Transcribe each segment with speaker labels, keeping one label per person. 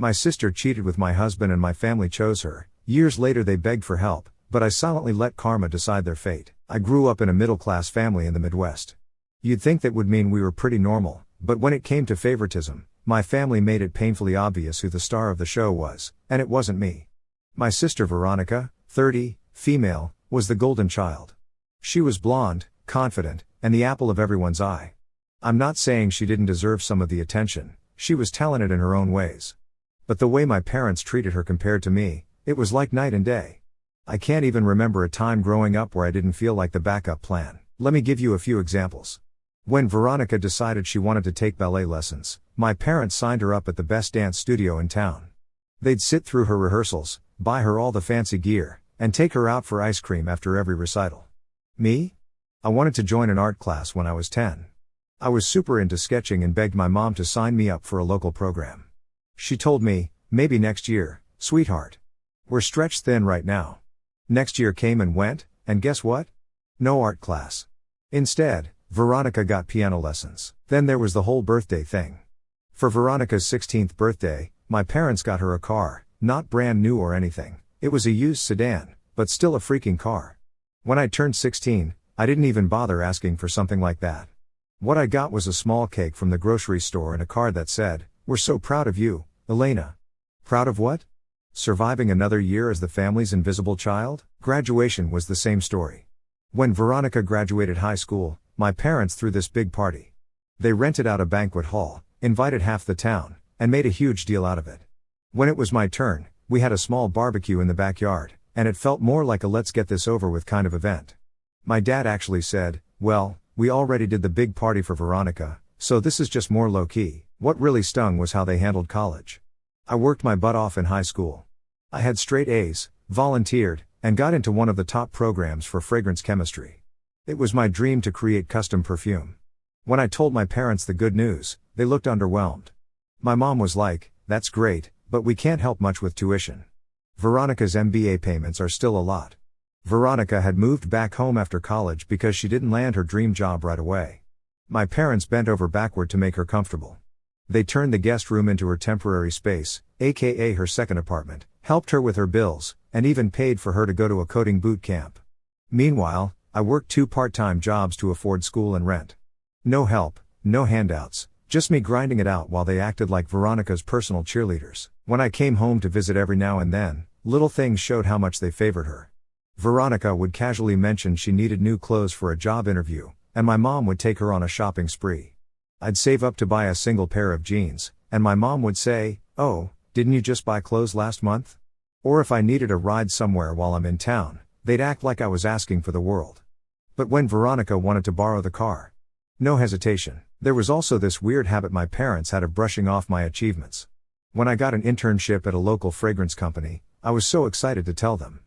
Speaker 1: My sister cheated with my husband and my family chose her. Years later they begged for help, but I silently let karma decide their fate. I grew up in a middle-class family in the Midwest. You'd think that would mean we were pretty normal, but when it came to favoritism, my family made it painfully obvious who the star of the show was, and it wasn't me. My sister Veronica, 30, female, was the golden child. She was blonde, confident, and the apple of everyone's eye. I'm not saying she didn't deserve some of the attention, she was talented in her own ways. But the way my parents treated her compared to me, it was like night and day. I can't even remember a time growing up where I didn't feel like the backup plan. Let me give you a few examples. When Veronica decided she wanted to take ballet lessons, my parents signed her up at the best dance studio in town. They'd sit through her rehearsals, buy her all the fancy gear, and take her out for ice cream after every recital. Me? I wanted to join an art class when I was 10. I was super into sketching and begged my mom to sign me up for a local program. She told me, maybe next year, sweetheart. We're stretched thin right now. Next year came and went, and guess what? No art class. Instead, Veronica got piano lessons. Then there was the whole birthday thing. For Veronica's 16th birthday, my parents got her a car, not brand new or anything. It was a used sedan, but still a freaking car. When I turned 16, I didn't even bother asking for something like that. What I got was a small cake from the grocery store and a card that said, "We're so proud of you, Elena." Proud of what? Surviving another year as the family's invisible child? Graduation was the same story. When Veronica graduated high school, my parents threw this big party. They rented out a banquet hall, invited half the town, and made a huge deal out of it. When it was my turn, we had a small barbecue in the backyard, and it felt more like a let's get this over with kind of event. My dad actually said, "Well, we already did the big party for Veronica, so this is just more low-key." What really stung was how they handled college. I worked my butt off in high school. I had straight A's, volunteered, and got into one of the top programs for fragrance chemistry. It was my dream to create custom perfume. When I told my parents the good news, they looked underwhelmed. My mom was like, "That's great, but we can't help much with tuition." Veronica's MBA payments are still a lot. Veronica had moved back home after college because she didn't land her dream job right away. My parents bent over backward to make her comfortable. They turned the guest room into her temporary space, aka her second apartment, helped her with her bills, and even paid for her to go to a coding boot camp. Meanwhile, I worked 2 part-time jobs to afford school and rent. No help, no handouts, just me grinding it out while they acted like Veronica's personal cheerleaders. When I came home to visit every now and then, little things showed how much they favored her. Veronica would casually mention she needed new clothes for a job interview, and my mom would take her on a shopping spree. I'd save up to buy a single pair of jeans, and my mom would say, "Oh, didn't you just buy clothes last month?" Or if I needed a ride somewhere while I'm in town, they'd act like I was asking for the world. But when Veronica wanted to borrow the car, no hesitation. There was also this weird habit my parents had of brushing off my achievements. When I got an internship at a local fragrance company, I was so excited to tell them.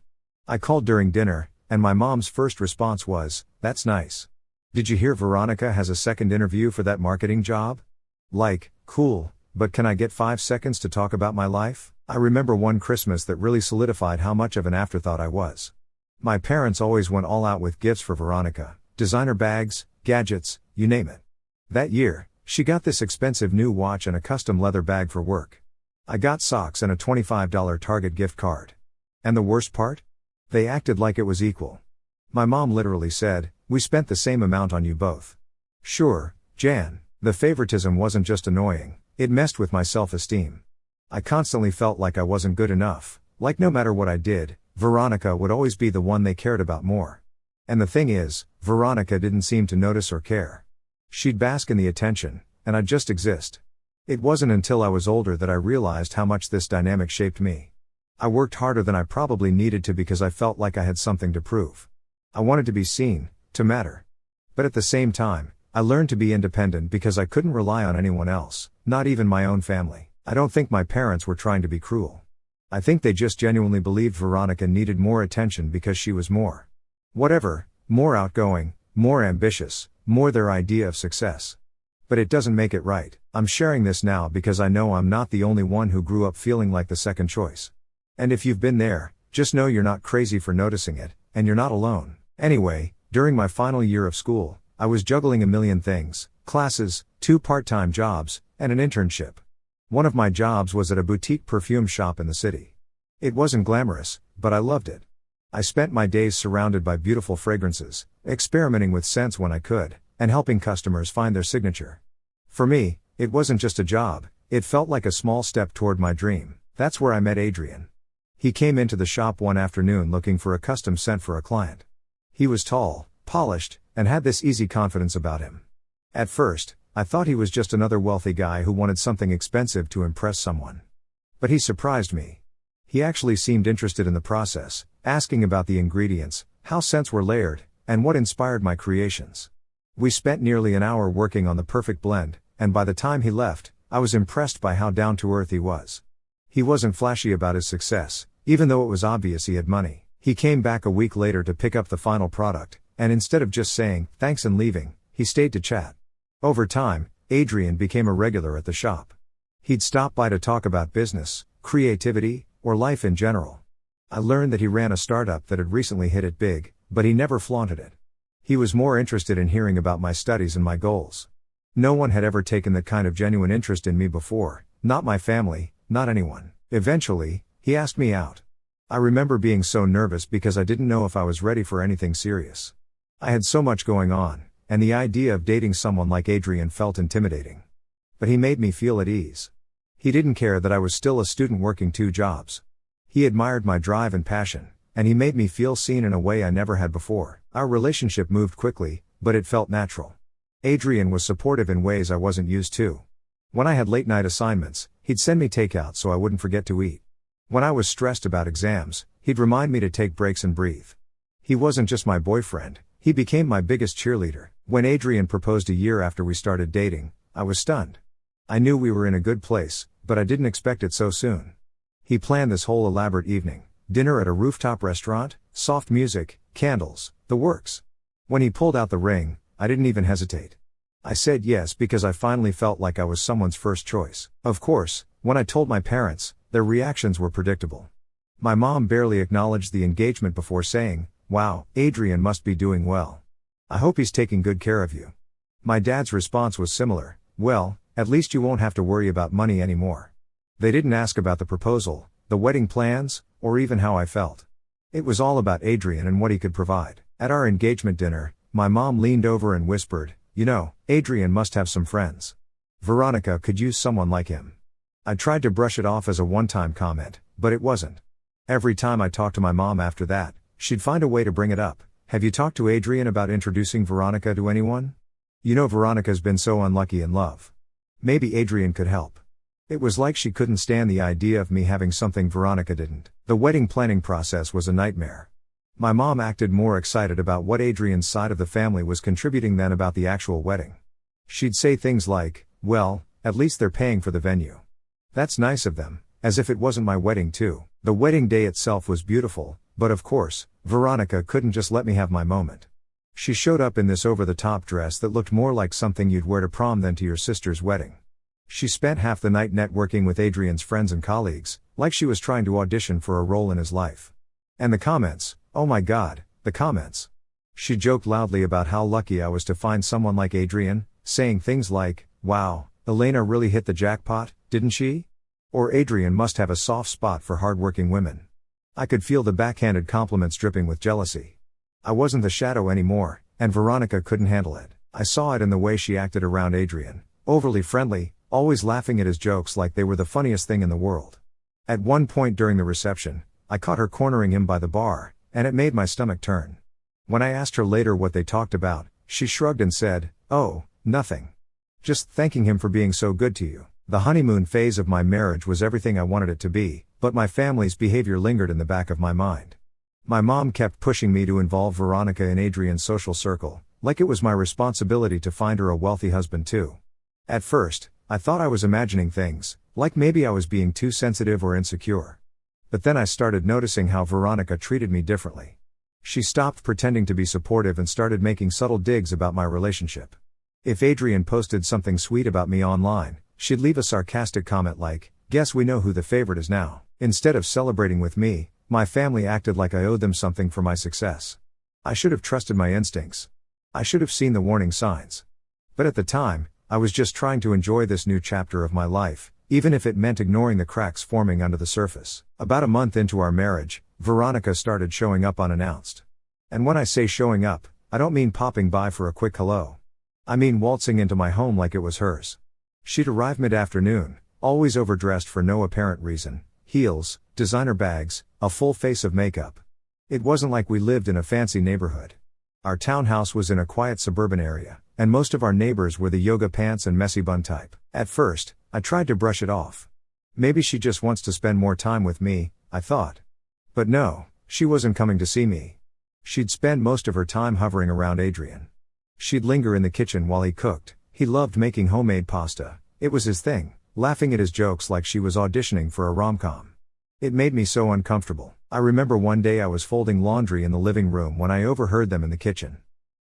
Speaker 1: I called during dinner, and my mom's first response was, "That's nice. Did you hear Veronica has a second interview for that marketing job?" Like, cool, but can I get 5 seconds to talk about my life? I remember one Christmas that really solidified how much of an afterthought I was. My parents always went all out with gifts for Veronica, designer bags, gadgets, you name it. That year, she got this expensive new watch and a custom leather bag for work. I got socks and a $25 Target gift card. And the worst part? They acted like it was equal. My mom literally said, "We spent the same amount on you both." Sure, Jan, the favoritism wasn't just annoying, it messed with my self-esteem. I constantly felt like I wasn't good enough, like no matter what I did, Veronica would always be the one they cared about more. And the thing is, Veronica didn't seem to notice or care. She'd bask in the attention, and I'd just exist. It wasn't until I was older that I realized how much this dynamic shaped me. I worked harder than I probably needed to because I felt like I had something to prove. I wanted to be seen, to matter. But at the same time, I learned to be independent because I couldn't rely on anyone else, not even my own family. I don't think my parents were trying to be cruel. I think they just genuinely believed Veronica needed more attention because she was more. Whatever, more outgoing, more ambitious, more their idea of success. But it doesn't make it right. I'm sharing this now because I know I'm not the only one who grew up feeling like the second choice. And if you've been there, just know you're not crazy for noticing it, and you're not alone. Anyway, during my final year of school, I was juggling a million things, classes, 2 part-time jobs, and an internship. One of my jobs was at a boutique perfume shop in the city. It wasn't glamorous, but I loved it. I spent my days surrounded by beautiful fragrances, experimenting with scents when I could, and helping customers find their signature. For me, it wasn't just a job, it felt like a small step toward my dream. That's where I met Adrian. He came into the shop one afternoon looking for a custom scent for a client. He was tall, polished, and had this easy confidence about him. At first, I thought he was just another wealthy guy who wanted something expensive to impress someone. But he surprised me. He actually seemed interested in the process, asking about the ingredients, how scents were layered, and what inspired my creations. We spent nearly an hour working on the perfect blend, and by the time he left, I was impressed by how down-to-earth he was. He wasn't flashy about his success, even though it was obvious he had money. He came back a week later to pick up the final product, and instead of just saying, thanks and leaving, he stayed to chat. Over time, Adrian became a regular at the shop. He'd stop by to talk about business, creativity, or life in general. I learned that he ran a startup that had recently hit it big, but he never flaunted it. He was more interested in hearing about my studies and my goals. No one had ever taken that kind of genuine interest in me before, not my family, not anyone. Eventually, he asked me out. I remember being so nervous because I didn't know if I was ready for anything serious. I had so much going on, and the idea of dating someone like Adrian felt intimidating. But he made me feel at ease. He didn't care that I was still a student working 2 jobs. He admired my drive and passion, and he made me feel seen in a way I never had before. Our relationship moved quickly, but it felt natural. Adrian was supportive in ways I wasn't used to. When I had late-night assignments, he'd send me takeout so I wouldn't forget to eat. When I was stressed about exams, he'd remind me to take breaks and breathe. He wasn't just my boyfriend, he became my biggest cheerleader. When Adrian proposed a year after we started dating, I was stunned. I knew we were in a good place, but I didn't expect it so soon. He planned this whole elaborate evening, dinner at a rooftop restaurant, soft music, candles, the works. When he pulled out the ring, I didn't even hesitate. I said yes because I finally felt like I was someone's first choice. Of course, when I told my parents, their reactions were predictable. My mom barely acknowledged the engagement before saying, "Wow, Adrian must be doing well. I hope he's taking good care of you." My dad's response was similar, "Well, at least you won't have to worry about money anymore." They didn't ask about the proposal, the wedding plans, or even how I felt. It was all about Adrian and what he could provide. At our engagement dinner, my mom leaned over and whispered, "You know, Adrian must have some friends. Veronica could use someone like him." I tried to brush it off as a one-time comment, but it wasn't. Every time I talked to my mom after that, she'd find a way to bring it up. "Have you talked to Adrian about introducing Veronica to anyone? You know Veronica's been so unlucky in love. Maybe Adrian could help." It was like she couldn't stand the idea of me having something Veronica didn't. The wedding planning process was a nightmare. My mom acted more excited about what Adrian's side of the family was contributing than about the actual wedding. She'd say things like, "Well, at least they're paying for the venue. That's nice of them," as if it wasn't my wedding too. The wedding day itself was beautiful, but of course, Veronica couldn't just let me have my moment. She showed up in this over-the-top dress that looked more like something you'd wear to prom than to your sister's wedding. She spent half the night networking with Adrian's friends and colleagues, like she was trying to audition for a role in his life. And the comments, oh my god, the comments. She joked loudly about how lucky I was to find someone like Adrian, saying things like, "Wow, Elena really hit the jackpot, didn't she?" Or "Adrian must have a soft spot for hardworking women." I could feel the backhanded compliments dripping with jealousy. I wasn't the shadow anymore, and Veronica couldn't handle it. I saw it in the way she acted around Adrian, overly friendly, always laughing at his jokes like they were the funniest thing in the world. At one point during the reception, I caught her cornering him by the bar, and it made my stomach turn. When I asked her later what they talked about, she shrugged and said, "Oh, nothing. Just thanking him for being so good to you." The honeymoon phase of my marriage was everything I wanted it to be, but my family's behavior lingered in the back of my mind. My mom kept pushing me to involve Veronica in Adrian's social circle, like it was my responsibility to find her a wealthy husband too. At first, I thought I was imagining things, like maybe I was being too sensitive or insecure. But then I started noticing how Veronica treated me differently. She stopped pretending to be supportive and started making subtle digs about my relationship. If Adrian posted something sweet about me online, she'd leave a sarcastic comment like, "Guess we know who the favorite is now." Instead of celebrating with me, my family acted like I owed them something for my success. I should have trusted my instincts. I should have seen the warning signs. But at the time, I was just trying to enjoy this new chapter of my life, even if it meant ignoring the cracks forming under the surface. About a month into our marriage, Veronica started showing up unannounced. And when I say showing up, I don't mean popping by for a quick hello. I mean waltzing into my home like it was hers. She'd arrive mid-afternoon, always overdressed for no apparent reason, heels, designer bags, a full face of makeup. It wasn't like we lived in a fancy neighborhood. Our townhouse was in a quiet suburban area, and most of our neighbors were the yoga pants and messy bun type. At first, I tried to brush it off. Maybe she just wants to spend more time with me, I thought. But no, she wasn't coming to see me. She'd spend most of her time hovering around Adrian. She'd linger in the kitchen while he cooked. He loved making homemade pasta. It was his thing, laughing at his jokes like she was auditioning for a rom-com. It made me so uncomfortable. I remember one day I was folding laundry in the living room when I overheard them in the kitchen.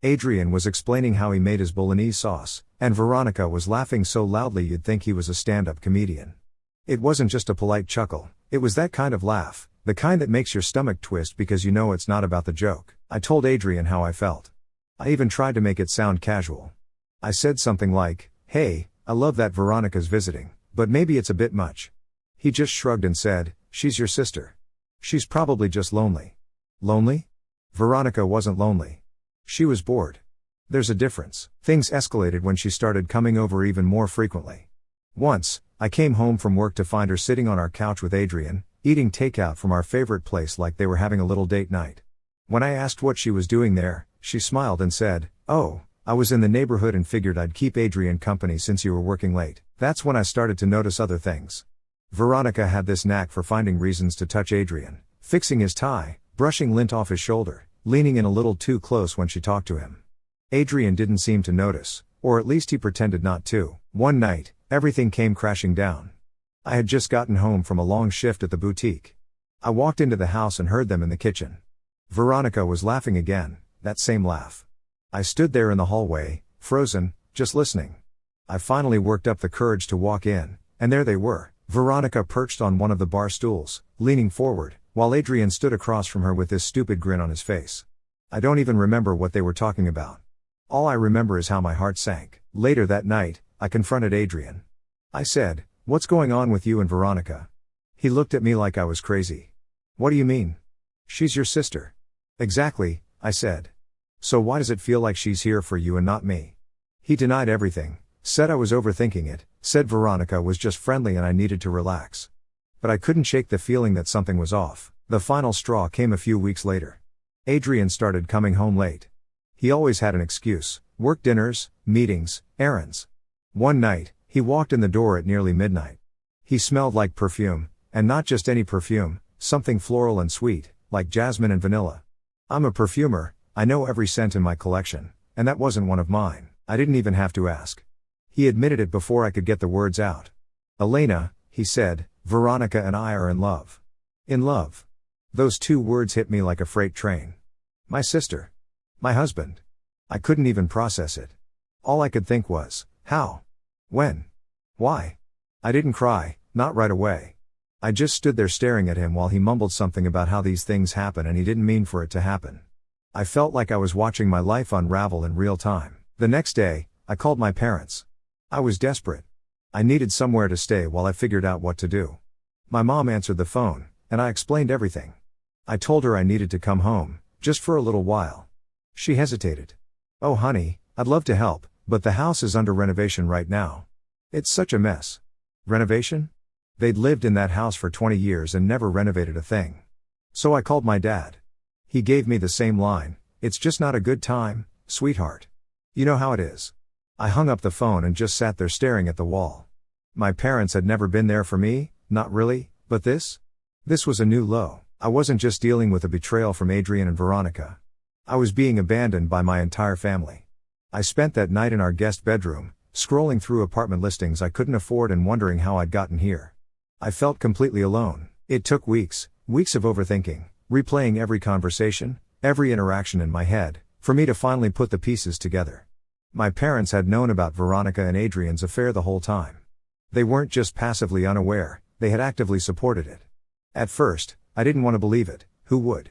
Speaker 1: Adrian was explaining how he made his bolognese sauce, and Veronica was laughing so loudly you'd think he was a stand-up comedian. It wasn't just a polite chuckle, it was that kind of laugh, the kind that makes your stomach twist because you know it's not about the joke. I told Adrian how I felt. I even tried to make it sound casual. I said something like, "Hey, I love that Veronica's visiting, but maybe it's a bit much." He just shrugged and said, "She's your sister. She's probably just lonely." Lonely? Veronica wasn't lonely. She was bored. There's a difference. Things escalated when she started coming over even more frequently. Once, I came home from work to find her sitting on our couch with Adrian, eating takeout from our favorite place like they were having a little date night. When I asked what she was doing there, she smiled and said, "Oh, I was in the neighborhood and figured I'd keep Adrian company since you were working late." That's when I started to notice other things. Veronica had this knack for finding reasons to touch Adrian, fixing his tie, brushing lint off his shoulder, leaning in a little too close when she talked to him. Adrian didn't seem to notice, or at least he pretended not to. One night, everything came crashing down. I had just gotten home from a long shift at the boutique. I walked into the house and heard them in the kitchen. Veronica was laughing again, that same laugh. I stood there in the hallway, frozen, just listening. I finally worked up the courage to walk in, and there they were. Veronica perched on one of the bar stools, leaning forward, while Adrian stood across from her with this stupid grin on his face. I don't even remember what they were talking about. All I remember is how my heart sank. Later that night, I confronted Adrian. I said, "What's going on with you and Veronica?" He looked at me like I was crazy. "What do you mean?" "She's your sister." "Exactly," I said. "So why does it feel like she's here for you and not me?" He denied everything, said I was overthinking it, said Veronica was just friendly and I needed to relax. But I couldn't shake the feeling that something was off. The final straw came a few weeks later. Adrian started coming home late. He always had an excuse: work dinners, meetings, errands. One night, he walked in the door at nearly midnight. He smelled like perfume, and not just any perfume, something floral and sweet, like jasmine and vanilla. I'm a perfumer, I know every scent in my collection, and that wasn't one of mine. I didn't even have to ask. He admitted it before I could get the words out. "Elena," he said, "Veronica and I are in love." In love. Those two words hit me like a freight train. My sister. My husband. I couldn't even process it. All I could think was, how? When? Why? I didn't cry, not right away. I just stood there staring at him while he mumbled something about how these things happen and he didn't mean for it to happen. I felt like I was watching my life unravel in real time. The next day, I called my parents. I was desperate. I needed somewhere to stay while I figured out what to do. My mom answered the phone, and I explained everything. I told her I needed to come home, just for a little while. She hesitated. "Oh honey, I'd love to help, but the house is under renovation right now. It's such a mess." Renovation? They'd lived in that house for 20 years and never renovated a thing. So I called my dad. He gave me the same line: "It's just not a good time, sweetheart. You know how it is." I hung up the phone and just sat there staring at the wall. My parents had never been there for me, not really, but this? This was a new low. I wasn't just dealing with a betrayal from Adrian and Veronica. I was being abandoned by my entire family. I spent that night in our guest bedroom, scrolling through apartment listings I couldn't afford and wondering how I'd gotten here. I felt completely alone. It took weeks of overthinking, replaying every conversation, every interaction in my head, for me to finally put the pieces together. My parents had known about Veronica and Adrian's affair the whole time. They weren't just passively unaware, they had actively supported it. At first, I didn't want to believe it, who would?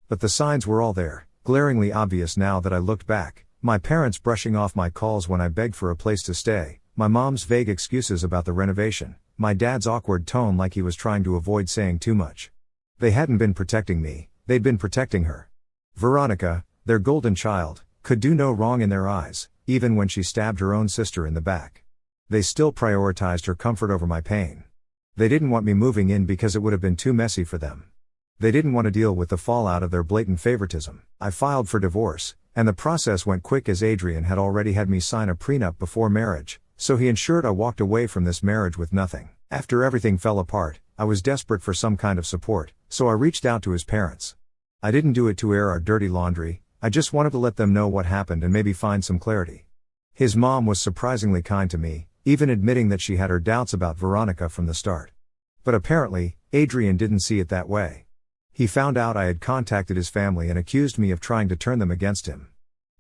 Speaker 1: But the signs were all there, glaringly obvious now that I looked back. My parents brushing off my calls when I begged for a place to stay, my mom's vague excuses about the renovation, my dad's awkward tone like he was trying to avoid saying too much. They hadn't been protecting me, they'd been protecting her. Veronica, their golden child, could do no wrong in their eyes, even when she stabbed her own sister in the back. They still prioritized her comfort over my pain. They didn't want me moving in because it would have been too messy for them. They didn't want to deal with the fallout of their blatant favoritism. I filed for divorce, and the process went quick as Adrian had already had me sign a prenup before marriage, so he ensured I walked away from this marriage with nothing. After everything fell apart, I was desperate for some kind of support, so I reached out to his parents. I didn't do it to air our dirty laundry, I just wanted to let them know what happened and maybe find some clarity. His mom was surprisingly kind to me, even admitting that she had her doubts about Veronica from the start. But apparently, Adrian didn't see it that way. He found out I had contacted his family and accused me of trying to turn them against him.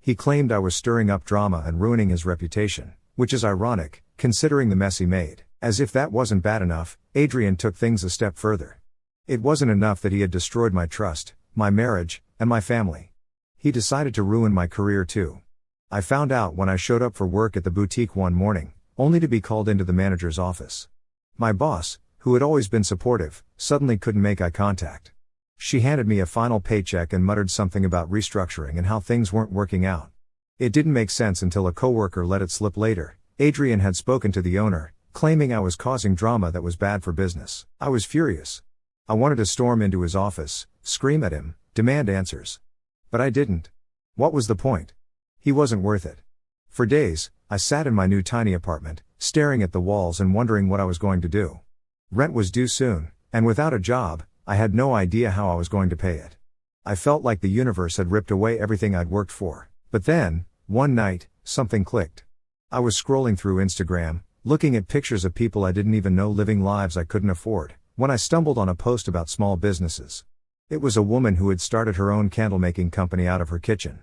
Speaker 1: He claimed I was stirring up drama and ruining his reputation, which is ironic, considering the mess he made. As if that wasn't bad enough, Adrian took things a step further. It wasn't enough that he had destroyed my trust, my marriage, and my family. He decided to ruin my career too. I found out when I showed up for work at the boutique one morning, only to be called into the manager's office. My boss, who had always been supportive, suddenly couldn't make eye contact. She handed me a final paycheck and muttered something about restructuring and how things weren't working out. It didn't make sense until a coworker let it slip later. Adrian had spoken to the owner, claiming I was causing drama that was bad for business. I was furious. I wanted to storm into his office, scream at him, demand answers. But I didn't. What was the point? He wasn't worth it. For days, I sat in my new tiny apartment, staring at the walls and wondering what I was going to do. Rent was due soon, and without a job, I had no idea how I was going to pay it. I felt like the universe had ripped away everything I'd worked for. But then, one night, something clicked. I was scrolling through Instagram, looking at pictures of people I didn't even know living lives I couldn't afford, when I stumbled on a post about small businesses. It was a woman who had started her own candle-making company out of her kitchen.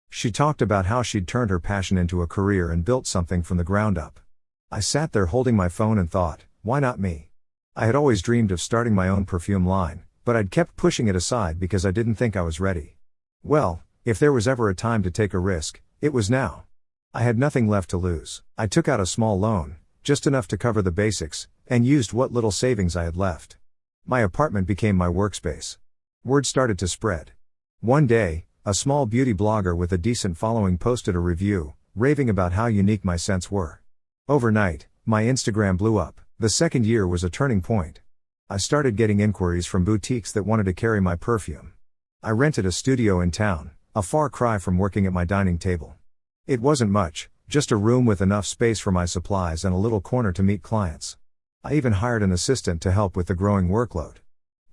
Speaker 1: She talked about how she'd turned her passion into a career and built something from the ground up. I sat there holding my phone and thought, why not me? I had always dreamed of starting my own perfume line, but I'd kept pushing it aside because I didn't think I was ready. Well, if there was ever a time to take a risk, it was now. I had nothing left to lose. I took out a small loan, just enough to cover the basics, and used what little savings I had left. My apartment became my workspace. Word started to spread. One day, a small beauty blogger with a decent following posted a review, raving about how unique my scents were. Overnight, my Instagram blew up. The second year was a turning point. I started getting inquiries from boutiques that wanted to carry my perfume. I rented a studio in town, a far cry from working at my dining table. It wasn't much, just a room with enough space for my supplies and a little corner to meet clients. I even hired an assistant to help with the growing workload.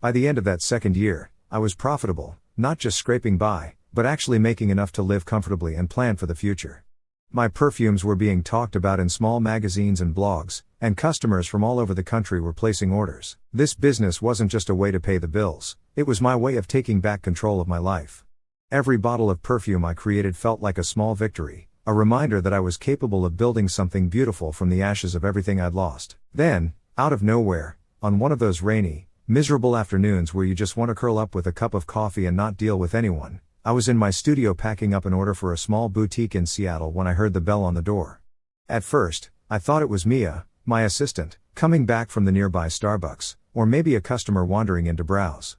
Speaker 1: By the end of that second year, I was profitable, not just scraping by, but actually making enough to live comfortably and plan for the future. My perfumes were being talked about in small magazines and blogs, and customers from all over the country were placing orders. This business wasn't just a way to pay the bills, it was my way of taking back control of my life. Every bottle of perfume I created felt like a small victory, a reminder that I was capable of building something beautiful from the ashes of everything I'd lost. Then, out of nowhere, on one of those rainy, miserable afternoons where you just want to curl up with a cup of coffee and not deal with anyone, I was in my studio packing up an order for a small boutique in Seattle when I heard the bell on the door. At first, I thought it was Mia, my assistant, coming back from the nearby Starbucks, or maybe a customer wandering in to browse.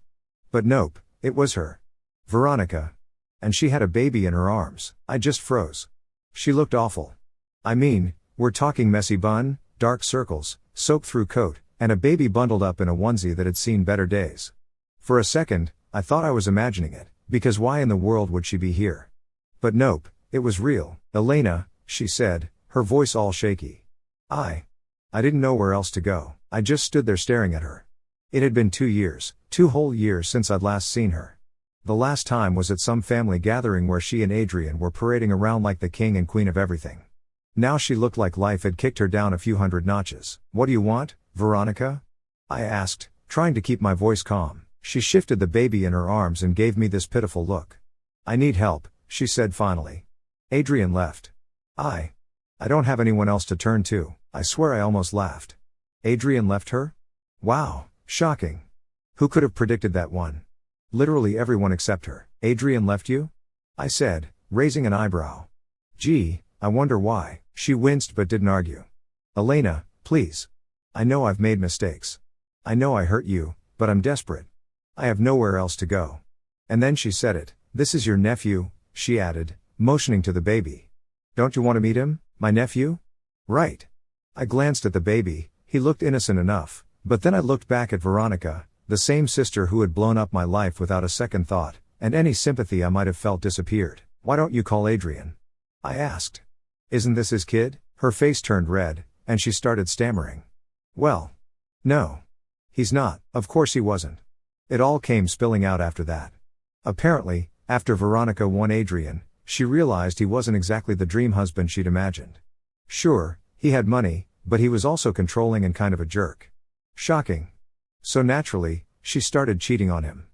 Speaker 1: But nope, it was her. Veronica. And she had a baby in her arms. I just froze. She looked awful. I mean, we're talking messy bun, dark circles, soaked through coat, and a baby bundled up in a onesie that had seen better days. For a second, I thought I was imagining it, because why in the world would she be here? But nope, it was real. Elena, she said, her voice all shaky. I didn't know where else to go. I just stood there staring at her. It had been 2 years, 2 whole years since I'd last seen her. The last time was at some family gathering where she and Adrian were parading around like the king and queen of everything. Now she looked like life had kicked her down a few hundred notches. What do you want, Veronica? I asked, trying to keep my voice calm. She shifted the baby in her arms and gave me this pitiful look. I need help, she said finally. Adrian left. I don't have anyone else to turn to. I swear I almost laughed. Adrian left her? Wow, shocking. Who could have predicted that one? Literally everyone except her. Adrian left you? I said, raising an eyebrow. Gee, I wonder why. She winced but didn't argue. Elena, please. I know I've made mistakes. I know I hurt you, but I'm desperate. I have nowhere else to go. And then she said it. This is your nephew, she added, motioning to the baby. Don't you want to meet him, my nephew? Right. I glanced at the baby. He looked innocent enough, but then I looked back at Veronica, the same sister who had blown up my life without a second thought, and any sympathy I might have felt disappeared. Why don't you call Adrian? I asked. Isn't this his kid? Her face turned red, and she started stammering. Well, no. He's not. Of course he wasn't. It all came spilling out after that. Apparently, after Veronica won Adrian, she realized he wasn't exactly the dream husband she'd imagined. Sure, he had money, but he was also controlling and kind of a jerk. Shocking. So naturally, she started cheating on him.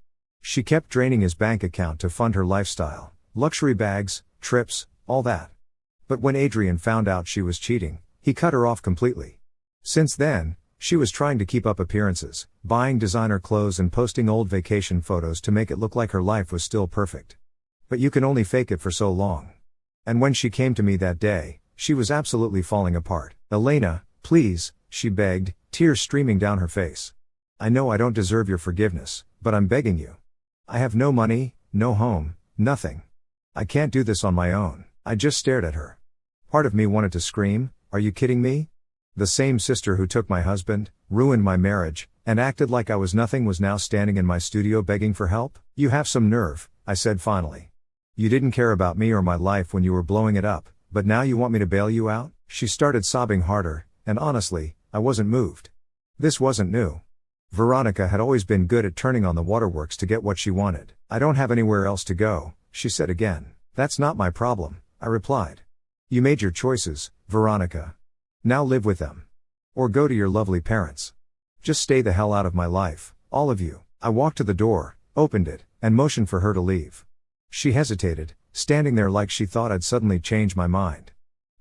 Speaker 1: She kept draining his bank account to fund her lifestyle, luxury bags, trips, all that. But when Adrian found out she was cheating, he cut her off completely. Since then, she was trying to keep up appearances, buying designer clothes and posting old vacation photos to make it look like her life was still perfect. But you can only fake it for so long. And when she came to me that day, she was absolutely falling apart. Elena, please, she begged, tears streaming down her face. I know I don't deserve your forgiveness, but I'm begging you. I have no money, no home, nothing. I can't do this on my own. I just stared at her. Part of me wanted to scream, are you kidding me? The same sister who took my husband, ruined my marriage, and acted like I was nothing was now standing in my studio begging for help? You have some nerve, I said finally. You didn't care about me or my life when you were blowing it up, but now you want me to bail you out? She started sobbing harder, and honestly, I wasn't moved. This wasn't new. Veronica had always been good at turning on the waterworks to get what she wanted. I don't have anywhere else to go, she said again. That's not my problem, I replied. You made your choices, Veronica. Now live with them. Or go to your lovely parents. Just stay the hell out of my life, all of you. I walked to the door, opened it, and motioned for her to leave. She hesitated, standing there like she thought I'd suddenly changed my mind.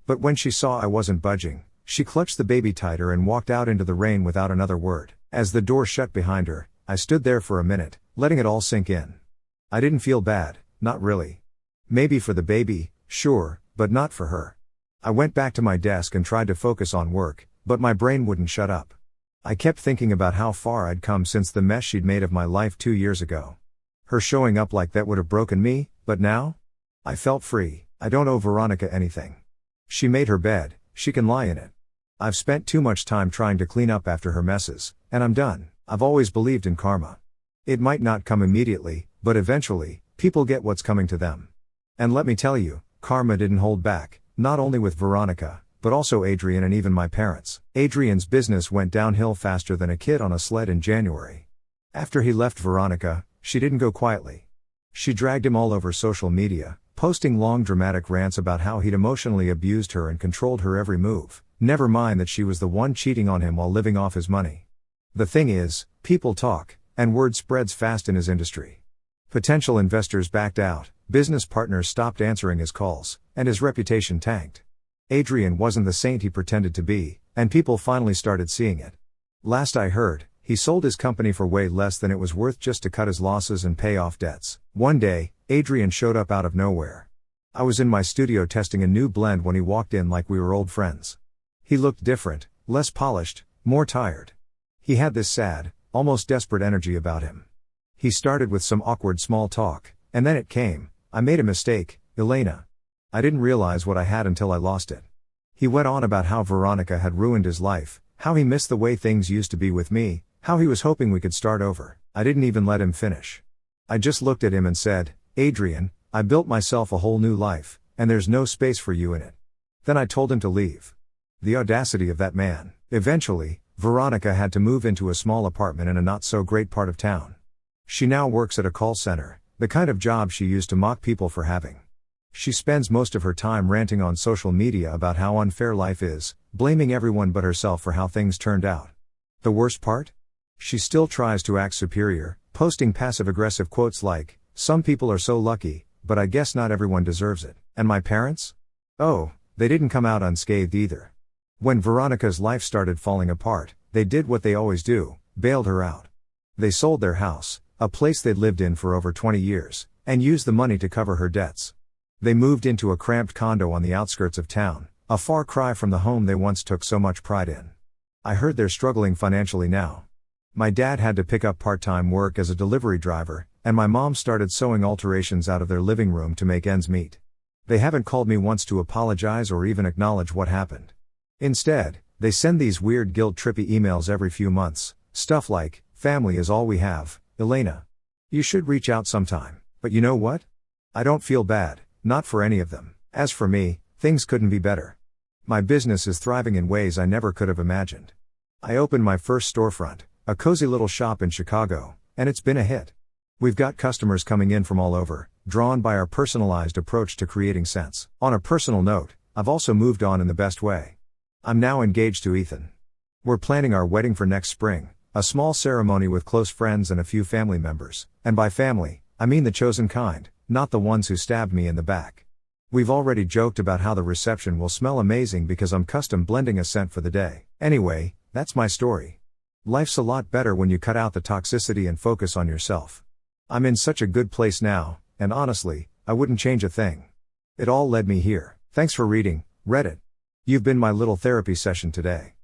Speaker 1: But when she saw I wasn't budging, she clutched the baby tighter and walked out into the rain without another word. As the door shut behind her, I stood there for a minute, letting it all sink in. I didn't feel bad, not really. Maybe for the baby, sure, but not for her. I went back to my desk and tried to focus on work, but my brain wouldn't shut up. I kept thinking about how far I'd come since the mess she'd made of my life 2 years ago. Her showing up like that would have broken me, but now? I felt free. I don't owe Veronica anything. She made her bed, she can lie in it. I've spent too much time trying to clean up after her messes, and I'm done. I've always believed in karma. It might not come immediately, but eventually, people get what's coming to them. And let me tell you, karma didn't hold back. Not only with Veronica, but also Adrian and even my parents. Adrian's business went downhill faster than a kid on a sled in January. After he left Veronica, she didn't go quietly. She dragged him all over social media, posting long dramatic rants about how he'd emotionally abused her and controlled her every move, never mind that she was the one cheating on him while living off his money. The thing is, people talk, and word spreads fast in his industry. Potential investors backed out, business partners stopped answering his calls, and his reputation tanked. Adrian wasn't the saint he pretended to be, and people finally started seeing it. Last I heard, he sold his company for way less than it was worth just to cut his losses and pay off debts. One day, Adrian showed up out of nowhere. I was in my studio testing a new blend when he walked in like we were old friends. He looked different, less polished, more tired. He had this sad, almost desperate energy about him. He started with some awkward small talk, and then it came. I made a mistake, Elena. I didn't realize what I had until I lost it. He went on about how Veronica had ruined his life, how he missed the way things used to be with me, how he was hoping we could start over. I didn't even let him finish. I just looked at him and said, Adrian, I built myself a whole new life, and there's no space for you in it. Then I told him to leave. The audacity of that man. Eventually, Veronica had to move into a small apartment in a not-so-great part of town. She now works at a call center, the kind of job she used to mock people for having. She spends most of her time ranting on social media about how unfair life is, blaming everyone but herself for how things turned out. The worst part? She still tries to act superior, posting passive-aggressive quotes like, "Some people are so lucky, but I guess not everyone deserves it." And my parents? Oh, they didn't come out unscathed either. When Veronica's life started falling apart, they did what they always do, bailed her out. They sold their house, a place they'd lived in for over 20 years, and used the money to cover her debts. They moved into a cramped condo on the outskirts of town, a far cry from the home they once took so much pride in. I heard they're struggling financially now. My dad had to pick up part-time work as a delivery driver, and my mom started sewing alterations out of their living room to make ends meet. They haven't called me once to apologize or even acknowledge what happened. Instead, they send these weird guilt-trippy emails every few months, stuff like, "Family is all we have, Elena. You should reach out sometime." But you know what? I don't feel bad, not for any of them. As for me, things couldn't be better. My business is thriving in ways I never could have imagined. I opened my first storefront, a cozy little shop in Chicago, and it's been a hit. We've got customers coming in from all over, drawn by our personalized approach to creating sense. On a personal note, I've also moved on in the best way. I'm now engaged to Ethan. We're planning our wedding for next spring, a small ceremony with close friends and a few family members, and by family, I mean the chosen kind, not the ones who stabbed me in the back. We've already joked about how the reception will smell amazing because I'm custom blending a scent for the day. Anyway, that's my story. Life's a lot better when you cut out the toxicity and focus on yourself. I'm in such a good place now, and honestly, I wouldn't change a thing. It all led me here. Thanks for reading, Reddit. You've been my little therapy session today.